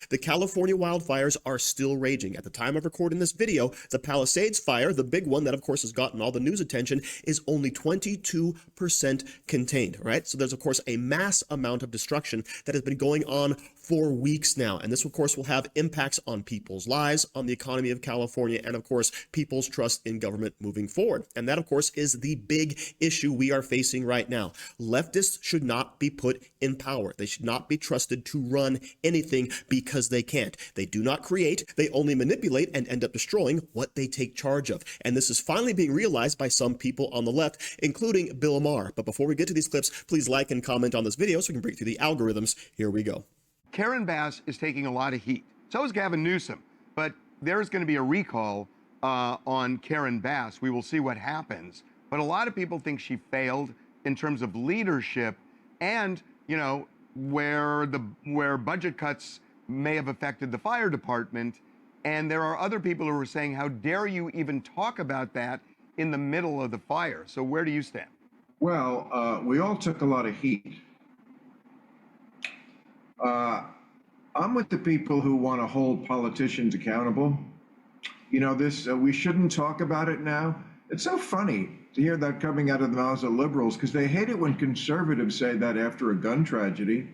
The California wildfires are still raging. At the time of recording this video, the Palisades fire, the big one that of course has gotten all the news attention, is only 22% contained, right? So there's of course a mass amount of destruction that has been going on for weeks now. And this of course will have impacts on people's lives, on the economy of California, and of course people's trust in government moving forward. And that of course is the big issue we are facing right now. Leftists should not be put in power. They should not be trusted to run anything because they can't. They do not create, they only manipulate and end up destroying what they take charge of. And this is finally being realized by some people on the left, including Bill Maher. But before we get to these clips, please like and comment on this video so we can break through the algorithms. Here we go. Karen Bass is taking a lot of heat. So is Gavin Newsom. But there's going to be a recall on Karen Bass. We will see what happens. But a lot of people think she failed in terms of leadership and, you know, where budget cuts may have affected the fire department. And there are other people who are saying, how dare you even talk about that in the middle of the fire? So where do you stand? Well, we all took a lot of heat. I'm with the people who want to hold politicians accountable. You know, this, we shouldn't talk about it now. It's so funny to hear that coming out of the mouths of liberals, because they hate it when conservatives say that after a gun tragedy,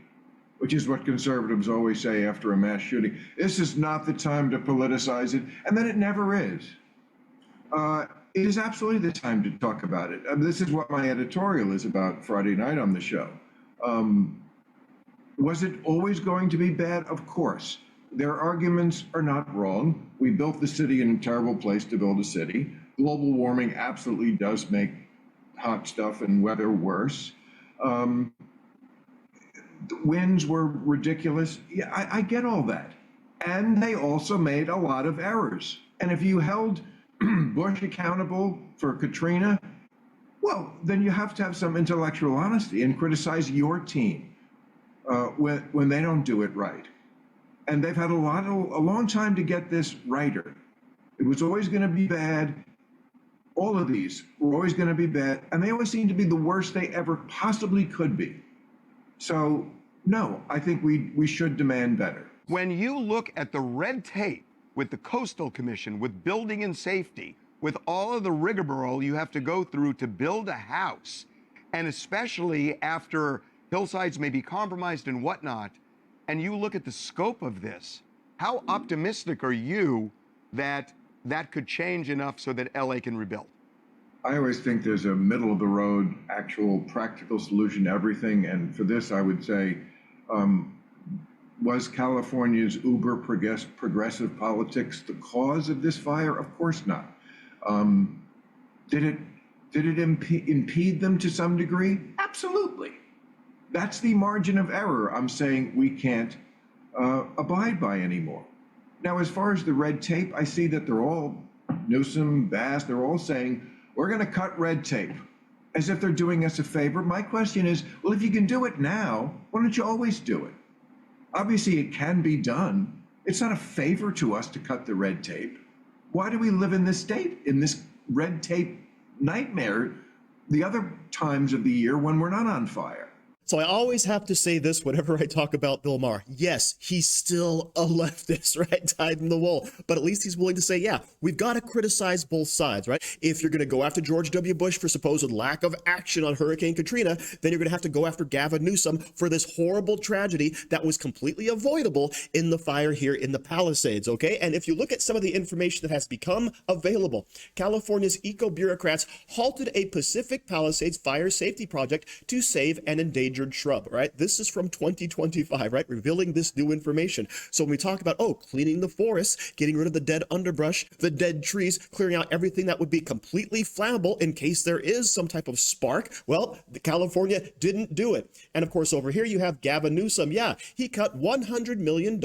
which is what conservatives always say after a mass shooting. This is not the time to politicize it, and then it never is. It is absolutely the time to talk about it. This is what my editorial is about Friday night on the show. Was it always going to be bad? Of course. Their arguments are not wrong. We built the city in a terrible place to build a city. Global warming absolutely does make hot stuff and weather worse. The winds were ridiculous. Yeah, I get all that. And they also made a lot of errors. And if you held Bush accountable for Katrina, well, then you have to have some intellectual honesty and criticize your team when they don't do it right. And they've had a long time to get this righter. It was always going to be bad. All of these were always going to be bad, and they always seem to be the worst they ever possibly could be. So, no, I think we should demand better. When you look at the red tape with the Coastal Commission, with building and safety, with all of the rigmarole you have to go through to build a house, and especially after hillsides may be compromised and whatnot, and you look at the scope of this, how optimistic are you that that could change enough so that LA can rebuild? I always think there's a middle of the road, actual practical solution to everything. And for this, I would say, was California's uber progressive politics the cause of this fire? Of course not. Did it impede them to some degree? Absolutely. That's the margin of error I'm saying we can't abide by anymore. Now, as far as the red tape, I see that they're all, Newsom, Bass, they're all saying, we're going to cut red tape, as if they're doing us a favor. My question is, well, if you can do it now, why don't you always do it? Obviously, it can be done. It's not a favor to us to cut the red tape. Why do we live in this state, in this red tape nightmare, the other times of the year when we're not on fire? So I always have to say this whenever I talk about Bill Maher. Yes, he's still a leftist, right? Dyed in the wool. But at least he's willing to say, yeah, we've got to criticize both sides, right? If you're going to go after George W. Bush for supposed lack of action on Hurricane Katrina, then you're going to have to go after Gavin Newsom for this horrible tragedy that was completely avoidable in the fire here in the Palisades, okay? And if you look at some of the information that has become available, California's eco-bureaucrats halted a Pacific Palisades fire safety project to save an endangered shrub, right? This is from 2025, right? Revealing this new information. So when we talk about, oh, cleaning the forests, getting rid of the dead underbrush, the dead trees, clearing out everything that would be completely flammable in case there is some type of spark, well, California didn't do it. And of course, over here you have Gavin Newsom. Yeah, he cut $100 million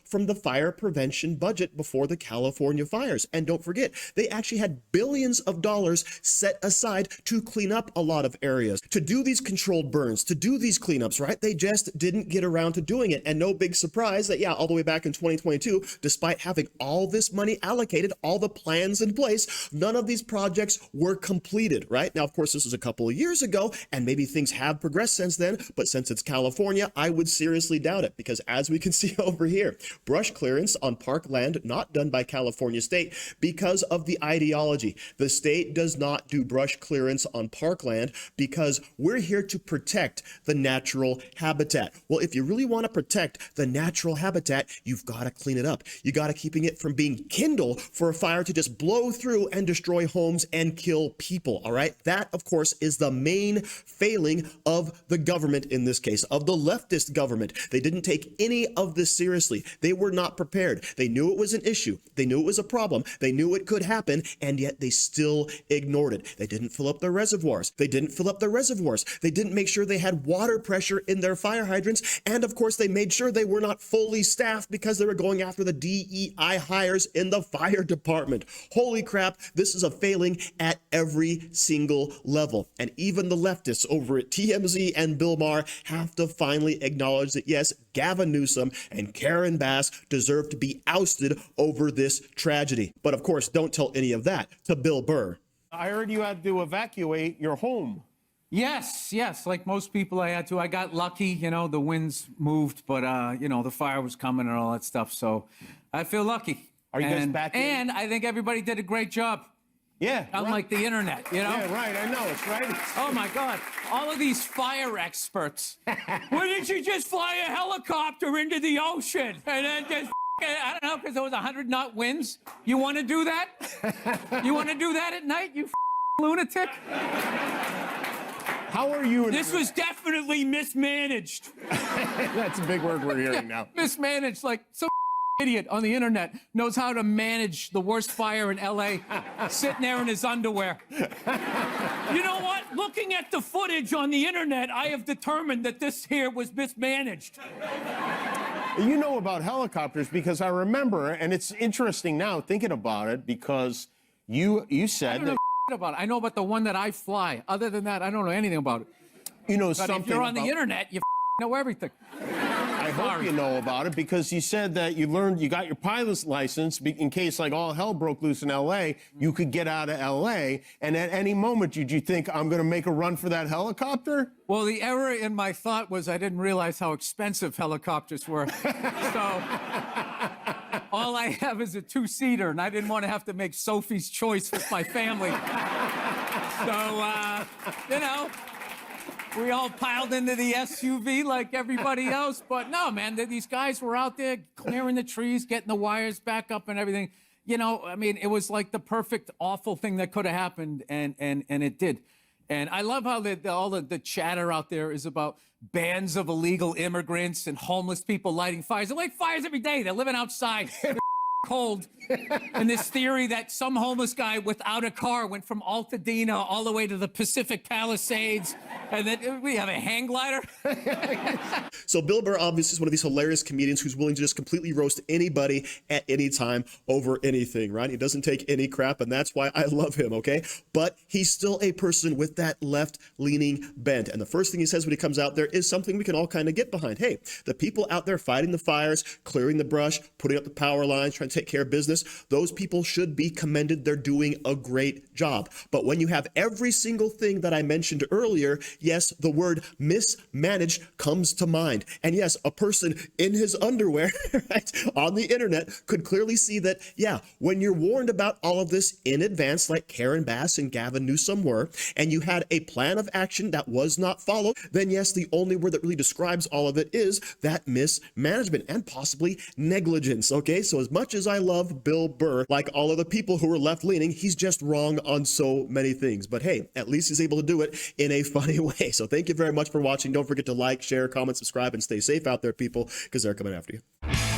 from the fire prevention budget before the California fires. And don't forget, they actually had billions of dollars set aside to clean up a lot of areas, to do these controlled burns, to do do these cleanups, right? They just didn't get around to doing it. And no big surprise that, yeah, all the way back in 2022, despite having all this money allocated, all the plans in place, none of these projects were completed, right? Now, of course, this was a couple of years ago, and maybe things have progressed since then, but since it's California, I would seriously doubt it, because as we can see over here, brush clearance on park land not done by California State because of the ideology. The state does not do brush clearance on parkland because we're here to protect the natural habitat. Well, if you really want to protect the natural habitat, you've got to clean it up. You got to keeping it from being kindled for a fire to just blow through and destroy homes and kill people. All right. That, of course, is the main failing of the government in this case, of the leftist government. They didn't take any of this seriously. They were not prepared. They knew it was an issue. They knew it was a problem. They knew it could happen, and yet they still ignored it. They didn't fill up their reservoirs. They didn't make sure they had water pressure in their fire hydrants. And of course, they made sure they were not fully staffed because they were going after the DEI hires in the fire department. Holy crap, this is a failing at every single level. And even the leftists over at TMZ and Bill Maher have to finally acknowledge that, yes, Gavin Newsom and Karen Bass deserve to be ousted over this tragedy. But of course, don't tell any of that to Bill Burr. I heard you had to evacuate your home. Yes. Like most people, I had to. I got lucky, the winds moved, but, the fire was coming and all that stuff. So I feel lucky. Are you guys back in? And I think everybody did a great job. Yeah. Unlike the internet, Yeah, right. I know. It's right. Oh, my God. All of these fire experts. Why didn't you just fly a helicopter into the ocean and then just, I don't know, because there was 100-knot winds? You want to do that? You want to do that at night, you lunatic? How are you? This was definitely mismanaged. That's a big word we're hearing now. Mismanaged, like some idiot on the internet knows how to manage the worst fire in LA, sitting there in his underwear. You know what? Looking at the footage on the internet, I have determined that this here was mismanaged. You know about helicopters because I remember, and it's interesting now thinking about it, because you said I don't know about it. I know about the one that I fly. Other than that, I don't know anything about it. You know but something if you're on about... the internet, you know everything. I hope you know about it, because you said that you got your pilot's license in case like all hell broke loose in LA, you could get out of LA, and at any moment did you think, I'm going to make a run for that helicopter? Well, the error in my thought was I didn't realize how expensive helicopters were. So all I have is a two-seater, and I didn't want to have to make Sophie's choice with my family. So, we all piled into the SUV like everybody else. But no, man, these guys were out there clearing the trees, getting the wires back up and everything. It was like the perfect awful thing that could have happened, and it did. And I love how all the chatter out there is about bands of illegal immigrants and homeless people lighting fires. They light fires every day. They're living outside. They're cold. And this theory that some homeless guy without a car went from Altadena all the way to the Pacific Palisades, and then we have a hang glider. So Bill Burr obviously is one of these hilarious comedians who's willing to just completely roast anybody at any time over anything, right? He doesn't take any crap, and that's why I love him, okay? But he's still a person with that left-leaning bent. And the first thing he says when he comes out there is something we can all kind of get behind. Hey, the people out there fighting the fires, clearing the brush, putting up the power lines, trying to take care of business, those people should be commended. They're doing a great job. But when you have every single thing that I mentioned earlier, yes, the word mismanaged comes to mind. And yes, a person in his underwear, right, on the internet could clearly see that, yeah, when you're warned about all of this in advance, like Karen Bass and Gavin Newsom were, and you had a plan of action that was not followed, then yes, the only word that really describes all of it is that mismanagement and possibly negligence, okay? So as much as I love Bill Burr, like all of the people who are left-leaning, he's just wrong on so many things. But hey, at least he's able to do it in a funny way. So thank you very much for watching. Don't forget to like, share, comment, subscribe, and stay safe out there, people, because they're coming after you.